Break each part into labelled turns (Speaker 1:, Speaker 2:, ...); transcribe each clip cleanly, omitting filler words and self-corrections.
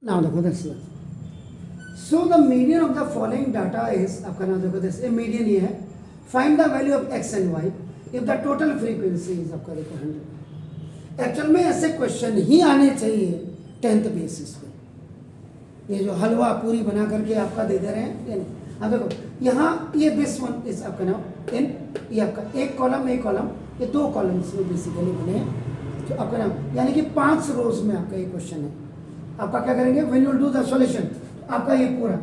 Speaker 1: Now देखो this is so the median of the following data is आपका नाम देखो this a median ये है find the value of x and y if the total frequency is आपका देखो 100. Actual में ऐसे क्वेश्चन ही आने चाहिए 10th बेसिस पे. ये जो हलवा पूरी बना करके आपका दे रहे हैं ये नहीं. अब देखो यहाँ ये दिस वन इज आपका नाम इन ये आपका एक कॉलम ये दो कॉलम्स में बेसिकली बने हैं तो आपका नाम यानी कि 5 रोज में आपका ये क्वेश्चन है. आपका क्या करेंगे when you do the solution आपका ये पूरा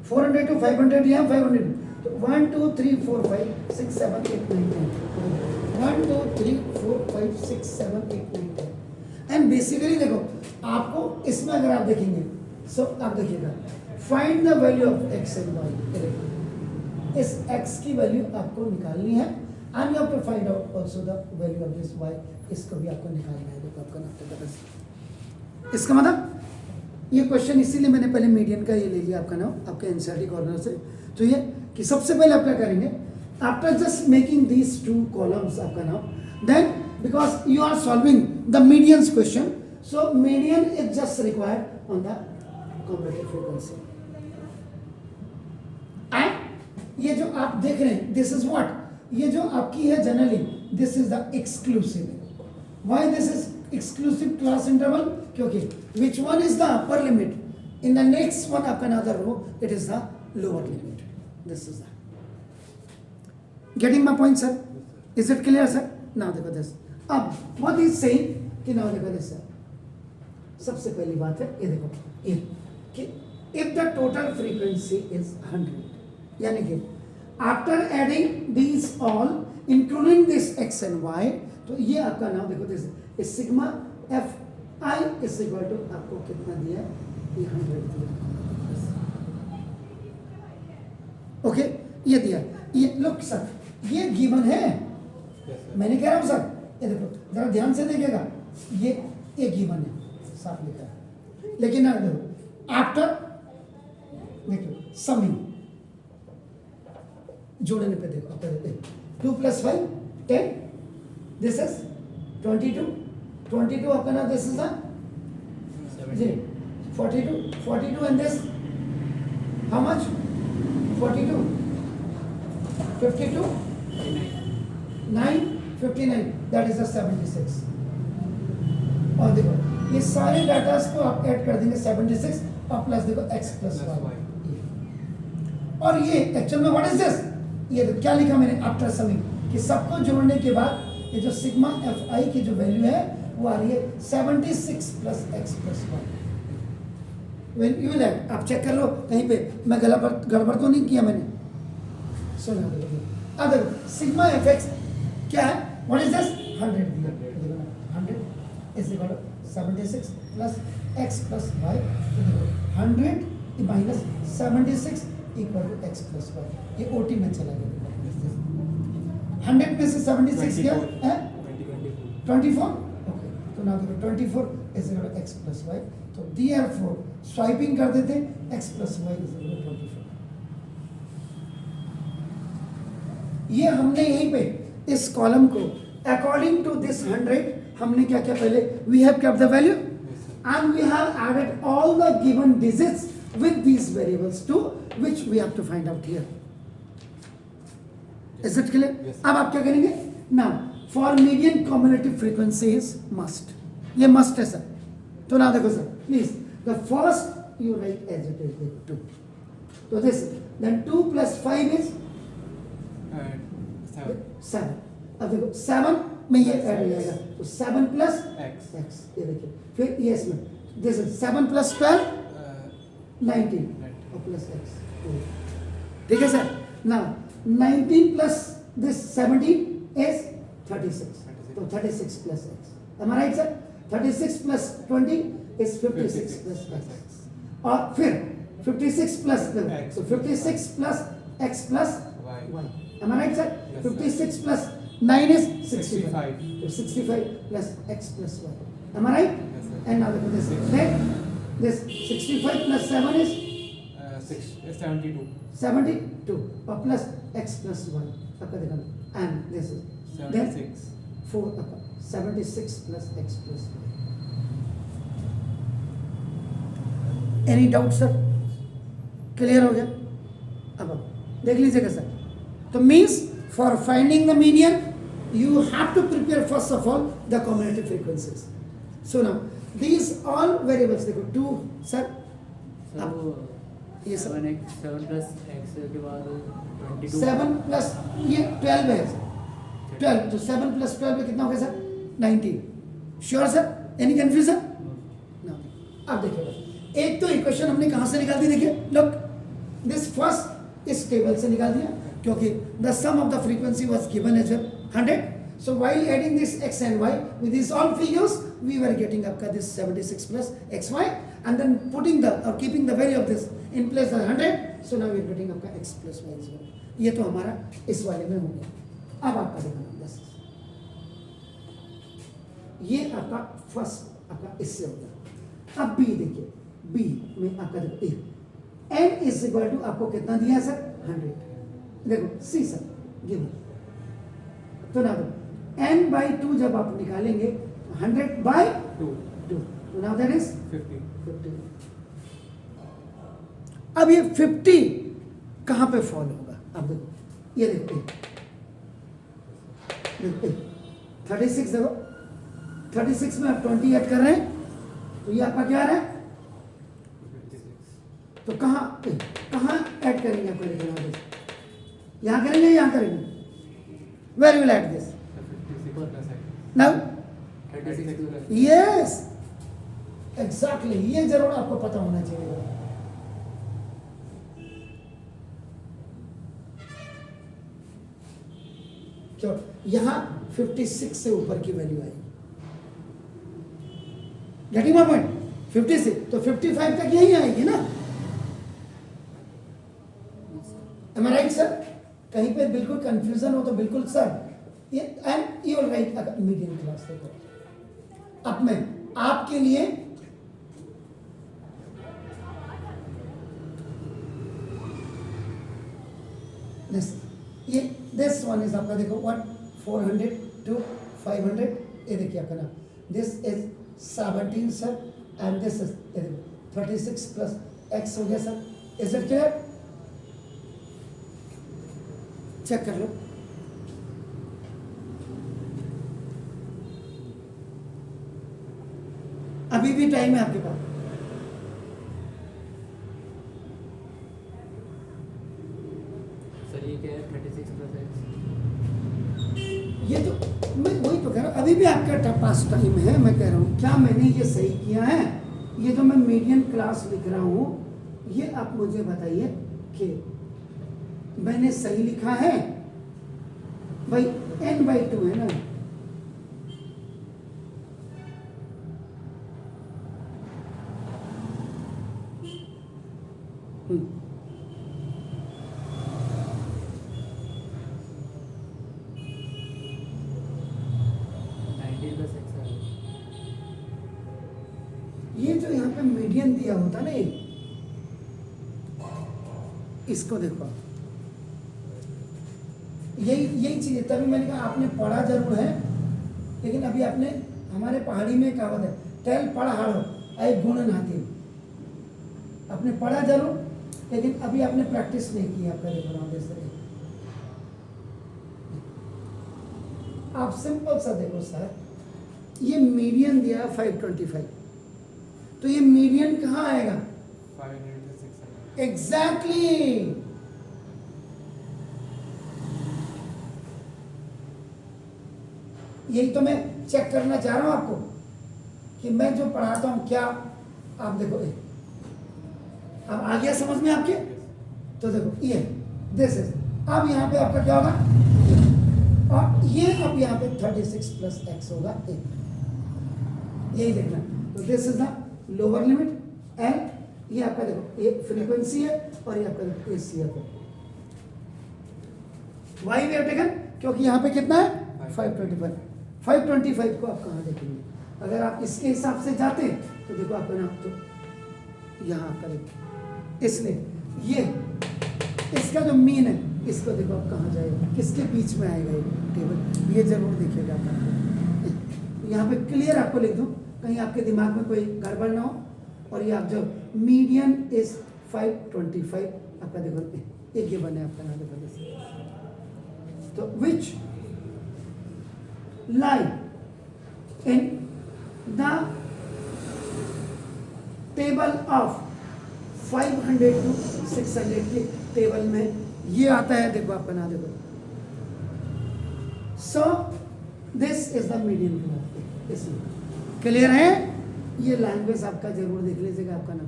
Speaker 1: 400 to 500 या 500 तो 1 2 3 4 5 6 7 8 9 10 1 2 3 4 5 6 7 8 9 10 एंड बेसिकली देखो आपको इसमें अगर आप देखेंगे सो आप देखिएगा find the value of X and Y. इस एक्स की वैल्यू आपको निकालनी है and you have to find out also the value of this Y. इसको भी आपको निकालना है. देखो आपका नाम इसका मतलब ये क्वेश्चन इसीलिए मैंने पहले मीडियन का ये ले लिया आपका नाम आपके एनसीईआरटी कॉर्नर से. तो ये कि सबसे पहले आप क्या करेंगे after just making these 2 columns आपका नाम then because you are solving the medians question so median is just required on the combinative frequency. And ये जो आप देख रहे हैं दिस इज व्हाट ये जो आपकी है generally this is the exclusive. Why this is exclusive class interval क्योंकि which one is the upper limit in the next one up another row it is the lower limit. This is that getting my point sir. Is it clear sir? now देखो this अब what is saying कि now देखो this sir सबसे पहली बात है ये देखो ये कि if the total frequency is 100 यानी कि after adding these all including this x and y तो ये आपका नाम देखो this is sigma F I is equal to आपको कितना दिया ये 100 दिया. ओके ये दिया ये लुक सर ये गिवन है. मैंने कह रहा हूँ सर ये देखो जरा ध्यान से देखिएगा ये गिवन है साफ लिखा है लेकिन ना देखो आफ्टर देखो समिंग जोड़ने पे देखो 2 + 5 10 this is 22 आपका ना this is a 42 and this how much 42 52 9 59 that is a 76. और देखो ये सारे डाटास को आप ऐड कर देंगे 76 और प्लस देखो x + y और ये एक्चुअल में व्हाट इज दिस ये तो क्या लिखा मैंने आफ्टर समिंग कि सबको जोड़ने के बाद ये जो सिग्मा एफ आई की जो वैल्यू है वो आ रही है 76 + x + y. When you will आप चेक कर लो कहीं पे मैं गड़बड़ तो नहीं किया मैंने. सुनो अब देखो सिग्मा एफ एक्स क्या है व्हाट इज दिस 100 दिया 100 is equal to 76 + x + y 100 minus 76 equal to x + y. ये ओटी में चला गया 100 में से 76 क्या है 24 ओके तो ना देखो 24 is equal to x + y तो देयरफॉर स्वाइपिंग कर देते x + y is equal to 24. ये हमने यहीं पे इस कॉलम को अकॉर्डिंग टू दिस 100 हमने क्या किया पहले we have kept the value and we have added all the given digits with these variables too which we have to find out here. Is it clear? Yes. अब आप क्या करेंगे now for median cumulative frequency is must. ये must है sir. तो ना देखो sir please the first you write as it is with 2. तो this then 2 + 5 is 7. अब देखो 7 में ये ऐड हो जाएगा तो 7 + x ये देखिए फिर ये इसमें this is 7 + 12 19 और plus x. ठीक है sir. now 19 plus this 17 is 36. So 36 plus x. Am I right, sir? 36 plus 20 is 56 plus x. और फिर 56 plus x. So 56 plus x plus y. Am I right, sir? Yes, 56 plus 9 is 65. So 65 plus x plus y. Am I right? Yes, sir. And now look at this. Then this 65 plus 7 is
Speaker 2: 72.
Speaker 1: 72 or plus x plus 1 आपका देखना and this is
Speaker 2: 76
Speaker 1: 4 76 plus x plus 1 any doubt sir? Clear हो गया? अब देख लीजिएगा sir. तो means for finding the median you have to prepare first of all the combinatorial frequencies. So now these all variables देखो 2 sir ये सब
Speaker 3: 7 plus x के बाद 22
Speaker 1: 7 प्लस ये 12 है 12 तो 7 प्लस 12 में कितना हो गया sir? 19. Sure sir? Any confusion? अब देखिएगा एक तो इक्वेशन हमने कहाँ से निकाल दी. देखिए लुक दिस फर्स्ट इस टेबल से निकाल दिया क्योंकि the sum of the frequency was given as 100. So while adding this x and y with these all figures, we were getting up this 76 plus xy, and then putting the or keeping the value of this in place of 100. So now we are getting up x plus y is 1. ये तो हमारा इस वाले में हो गया. अब आपका देखना 10. ये आपका फर्स्ट आपका इससे हो गया. अब b देखिए b में आपका देखो a n is equal to आपको कितना दिया है सर? 100. देखो c सर गिवन तो ना n by 2 जब आप निकालेंगे 100 by 2 तो now that is 50. अब ये 50 कहां पे फॉल होगा? अब देखो ये देखो 36 देखो 36 में आप 20 ऐड कर रहे हैं तो ये आपका क्या आ रहा है? तो कहां ऐड करेंगे? आपको देखना यहां करेंगे यहां करेंगे? Where will add this? Now?
Speaker 3: 36 plus
Speaker 1: Yes. Exactly. ये जरूर आपको पता होना चाहिए. क्यों? यहां 56 से ऊपर की value I. Getting my point? 56 तो 55 तक यही आएगी ना? Am I right, sir? कहीं पे बिल्कुल कंफ्यूजन हो तो बिल्कुल सर ये and you will write medium class देखो. अब मैं आपके लिए दिस वन इज आपका देखो व्हाट 400 to 500. ये देखिए आपका ना this is 17 sir and this is 36 plus x हो गया sir. Is it clear? Check कर लो. अभी भी टाइम है आपके पास.
Speaker 3: सर ये क्या है 36 प्लस x?
Speaker 1: ये तो मैं वही तो कह रहा हूँ अभी भी आपका पास टाइम है. मैं कह रहा हूँ क्या मैंने ये सही किया है? ये जो मैं मीडियन क्लास लिख रहा हूँ ये आप मुझे बताइए कि मैंने सही लिखा है? भाई n by 2 है ना. ये जो यहाँ पे मीडियन दिया होता ना इसको देखो यही चीज है. तभी मैंने कहा आपने पढ़ा जरूर है लेकिन अभी आपने हमारे पहाड़ी में कहावत है तेल पढ़ हाड़ो आई गुण नाती. आपने पढ़ा जरूर लेकिन अभी आपने प्रैक्टिस नहीं की. आपका देखो ना जैसे आप सिंपल सा देखो सर ये मीडियन दिया 525 तो ये मीडियन कहाँ आएगा?
Speaker 2: 500 to 600.
Speaker 1: एग्जैक्टली. यही तो मैं चेक करना चाह रहा हूं आपको कि मैं जो पढ़ाता हूं क्या आप देखो अब आ गया समझ में आपके? तो देखो ये दिस इज अब यहाँ पे आपका क्या होगा और ये अब यहाँ पे 36 प्लस x होगा यही देखना. तो this is the lower limit and ये आपका देखो ये फ्रीक्वेंसी है और ये आपका देखो AC है. वाई वी हैव टेकन क्योंकि यहाँ पे कितना है 525 को आप कहाँ देखेंगे? अगर आप इसके हिसाब से जाते तो देखो आपका नाम तो यहाँ आपका देखो इसलिए ये इसका जो मीन है इसको देखो आप कहाँ जाएगा किसके बीच में आएगा ये टेबल. ये जरूर देखिएगा आप यहाँ पे क्लियर आपको लिख दूँ कहीं आपके दिमाग में कोई गड़बड़ ना हो. और ये आप जो मीडियन इज 525 आपका देखो एक ये बने आपका ना देखो जैसे तो which lie in the table of 500 to 600 के टेबल में ये आता है देखो आपका ना देखो so this is the median graph इसमें क्लियर है ये लैंग्वेज आपका जरूर देख लीजिएगा आपका नाम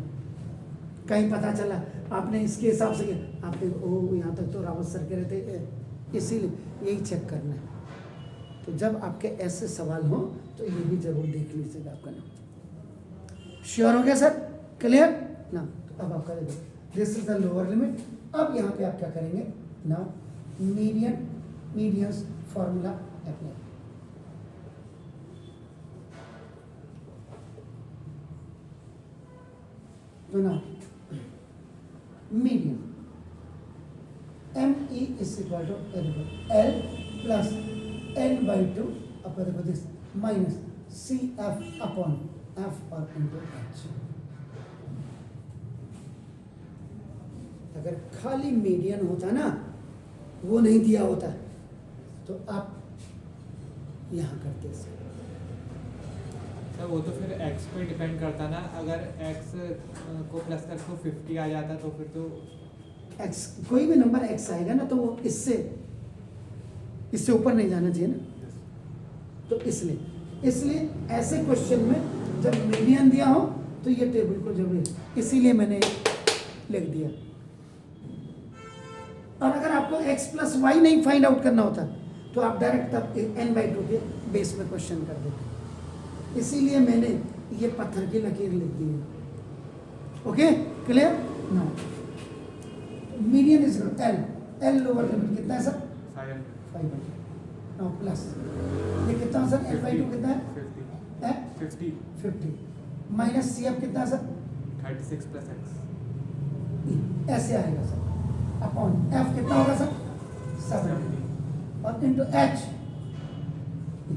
Speaker 1: कहीं पता चला आपने इसके हिसाब से किया आपने ओ यहाँ तक तो रावत सर कह रहे थे इसीलिए यही चेक करना है तो जब आपके ऐसे सवाल हो तो ये भी जरूर देख लीजिएगा आपका नाम श्योर हो गया सर क्लियर ना तो अब आपका देखो this is the lower limit अब यहाँ पे आप क्या करेंगे नाउ मीडियंस फॉर्मूला अप्लाई तो ना medium ME is equal to L plus N by 2 आपका देखो this minus CF upon F और इंटू H अगर खाली मीडियन होता ना वो नहीं दिया होता तो आप यहाँ करते इसको
Speaker 2: सर वो तो फिर x पे डिपेंड करता ना अगर x को प्लस कर तो 50 आ जाता तो फिर तो
Speaker 1: x कोई भी नंबर x आएगा ना तो वो इससे ऊपर नहीं जाना चाहिए ना तो इसलिए ऐसे क्वेश्चन में जब मीडियन दिया हो तो ये टेबल को जरूरी है इसीलिए मैंने लिख दिया और अगर आपको x प्लस वाई नहीं फाइंड आउट करना होता तो आप डायरेक्ट तब n/2 के बेस में क्वेश्चन कर देते इसीलिए मैंने ये पत्थर की लकीर लिख दी है okay clear no median is L lower limit कितना है सर 500 नो प्लस ये कितना है सर L/2 कितना है 50 माइनस CF कितना है सर
Speaker 2: 36 प्लस x
Speaker 1: ऐसे आएगा सर अपॉन F कितना होगा सर 70 और इनटू H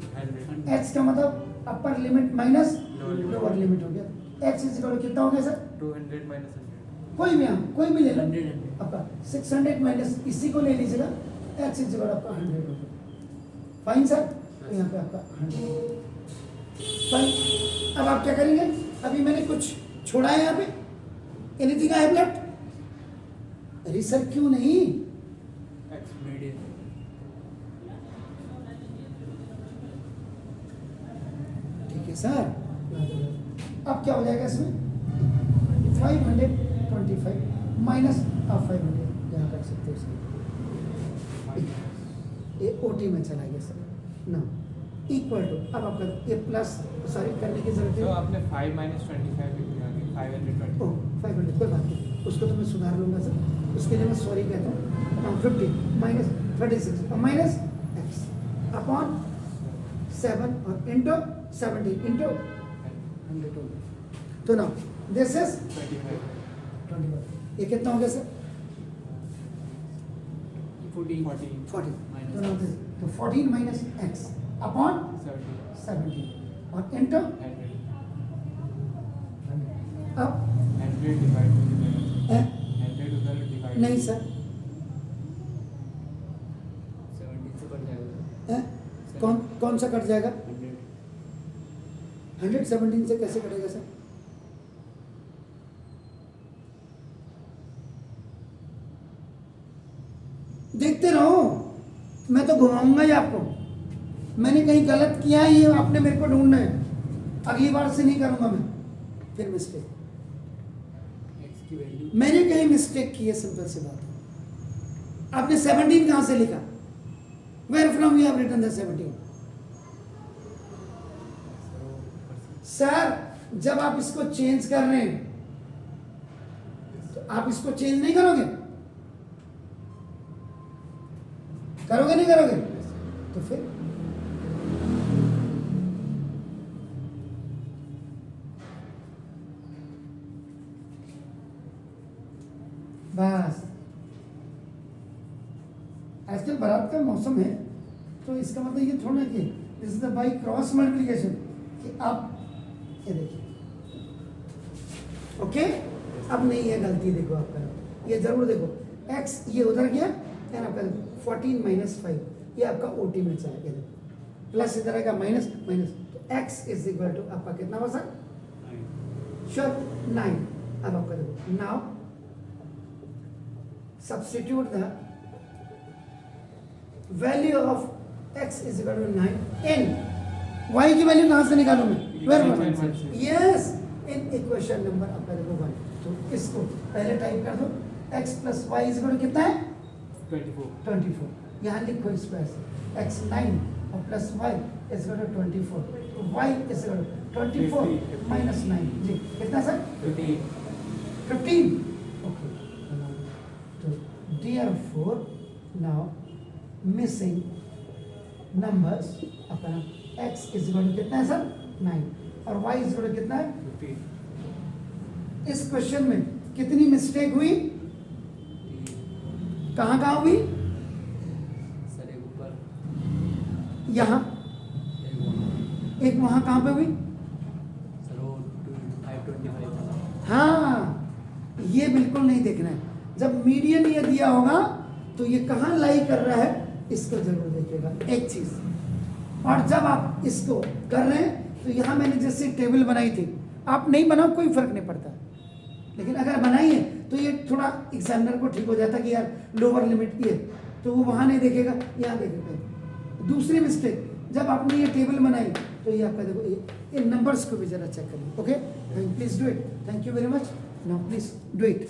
Speaker 2: 100
Speaker 1: H का मतलब upper limit minus lower limit हो गया H इज इक्वल कितना हो गया सर
Speaker 2: 200 माइनस 100
Speaker 1: कोई भी ले लो
Speaker 3: 100
Speaker 1: आपका 600 माइनस इसी को ले लीजिएगा H इज इक्वल आपका 100 हो गया फाइन सर तो यहाँ पे आपका 100 फाइन अब आप क्या करेंगे अभी मैंने कुछ छोड़ा है यहाँ pay anything I have left अरे सर क्यों नहीं
Speaker 2: x
Speaker 3: मीडियन
Speaker 1: ठीक है सर अब क्या हो जाएगा इसमें 525 माइनस आप 500 यहाँ कर सकते हो सर ये ओटी में चला गया सर ना इक्वल टू अब आपका ये प्लस सॉरी करने की जरूरत
Speaker 2: तो
Speaker 1: है
Speaker 2: आपने 5 माइनस 25 लिख दिया 520
Speaker 1: ओह 500 कोई बात नहीं उसको तो मैं सुधार लूँगा सर उसके लिए मैं सॉरी कहता हूँ 50 माइनस 36 और माइनस एक्स अपॉन 7 और इंटू 70 इंटू 100 तो ना दिस इज 21 ये कितना हो गया सर
Speaker 3: 14
Speaker 1: 40
Speaker 3: Minus
Speaker 1: तो now this तो 14 माइनस एक्स अपॉन 70 और इंटू
Speaker 2: 100
Speaker 1: अब
Speaker 2: 100 डिवाइड
Speaker 1: 100
Speaker 2: उधर डिवाइड
Speaker 1: नहीं सर
Speaker 3: 17 से कट जाएगा
Speaker 1: कौन सा कट जाएगा
Speaker 3: 100
Speaker 1: 117 से कैसे कटेगा सर देखते रहो मैं तो घुमाऊंगा ही आपको मैंने कहीं गलत किया है ये आपने मेरे को ढूंढना है अगली बार से नहीं करूंगा मैं फिर मिस्टेक
Speaker 3: x की वैल्यू
Speaker 1: मैंने कहीं मिस्टेक की है सिंपल सी बात है आपने 17 कहां से लिखा where from you have written the 17 sir जब आप इसको चेंज कर रहे हैं तो आप इसको चेंज नहीं करोगे करोगे नहीं करोगे तो फिर बस आजकल बारात का मौसम है तो इसका मतलब ये थोड़ा कि this is the by cross multiplication कि आप ये देखिए ओके अब नहीं है गलती, देखो आपका ये जरूर देखो, x ये उधर गया एंड आपका 14 माइनस 5 ये आपका ओटी में चला गया, प्लस इधर आएगा माइनस माइनस, तो x इज इक्वल टू आपका कितना हुआ सर? श्योर 9। अब आपका देखो now substitute the value of x is equal to 9 in y की वैल्यू कहां से निकालूं मैं?
Speaker 2: Equation one से।
Speaker 1: यस, इन इक्वेशन नंबर आपका देखो 1, तो इसको पहले टाइप कर दो, x plus y is equal to कितना है?
Speaker 2: 24
Speaker 1: 24। यहाँ लिखो इसको ऐसे, x 9 और plus y is equal to 24, तो y is equal to 24 minus 9 जी कितना सर?
Speaker 2: 15
Speaker 1: 15। ओके, तो therefore now missing numbers अपना x इज इक्वल टू कितना है सर? 9 और y इज इक्वल टू कितना है?
Speaker 2: 15
Speaker 1: इस क्वेश्चन में कितनी मिस्टेक हुई? कहाँ कहाँ हुई?
Speaker 3: सर एक ऊपर
Speaker 1: यहाँ,
Speaker 3: एक वहाँ
Speaker 1: एक वहाँ कहाँ पे हुई?
Speaker 3: सर वो 525 था।
Speaker 1: हाँ, ये बिल्कुल नहीं देखना है। जब मीडियन ये दिया होगा तो ये कहाँ लाई कर रहा है, इसको जरूर देखिएगा एक चीज। और जब आप इसको कर रहे हैं तो यहाँ मैंने जैसे टेबल बनाई थी, आप नहीं बनाओ कोई फर्क नहीं पड़ता, लेकिन अगर बनाइए तो ये थोड़ा एग्जामिनर को ठीक हो जाता कि यार लोअर लिमिट ये, तो वो वहाँ नहीं देखेगा, यहाँ देखेगा। दूसरी मिस्टेक, जब आपने ये टेबल बनाई तो ये आपका देखो इन नंबर्स को भी जरा चेक करिए। Okay, please do it, thank you very much. Now please do it.